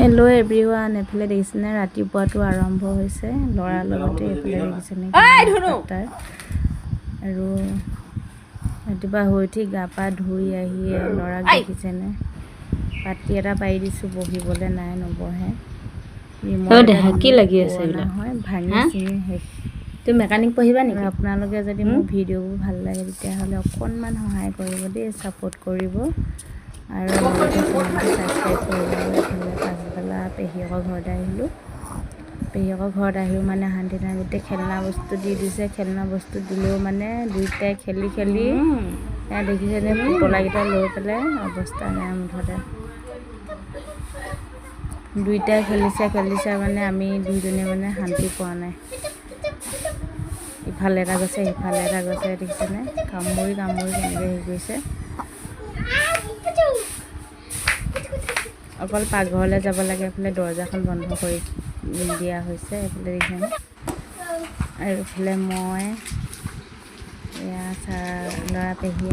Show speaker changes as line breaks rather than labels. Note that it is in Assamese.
হেল্ল' এভৰিৱান, এফালে দেখিছেনে ৰাতিপুৱাটো আৰম্ভ হৈছে ল'ৰাৰ লগতে। এইফালে দেখিছেনে তাৰ আৰু ৰাতিপুৱা শুই উঠি গা পা ধুই আহি ল'ৰাক দেখিছেনে পাতি এটা পাৰি দিছোঁ, বহিবলৈ নাই, নবহে।
কি লাগি আছে
নহয়, ভাঙি চিঙি শেষ।
তুমি মেকানিক পঢ়িবা নেকি?
আপোনালোকে যদি মোৰ ভিডিঅ'বোৰ ভাল লাগে তেতিয়াহ'লে অকণমান সহায় কৰিব দেই, ছাপোৰ্ট কৰিব আৰু লগতে চেনেলটো ছাবস্ক্ৰাইব কৰিব। এইফালে পাছবেলা পেহীয়েকৰ ঘৰত আহিলোঁ। পেহীয়েকৰ ঘৰত আহিও মানে শান্তি নাই, গোটেই খেলনা বস্তু দি দিছে। খেলনা বস্তু দিলেও মানে দুইটাই খেলি খেলি এয়া দেখিছেনে পুতলাকেইটা লৈ পেলাই অৱস্থা নাই। মুঠতে দুইটাই খেলিছে মানে আমি দুইজনীয়ে মানে শান্তি পোৱা নাই। ইফালে এটা গৈছে, সিফালে এটা গৈছে, দেখিছেনে কামুৰি কেনেকৈ হেৰি কৰিছে। অকল পাকঘৰলৈ যাব লাগে, এইফালে দৰ্জাখন বন্ধ কৰি দিয়া হৈছে। এইফালে দেখিছেনে, আৰু এইফালে মই এয়া ল'ৰা পেহী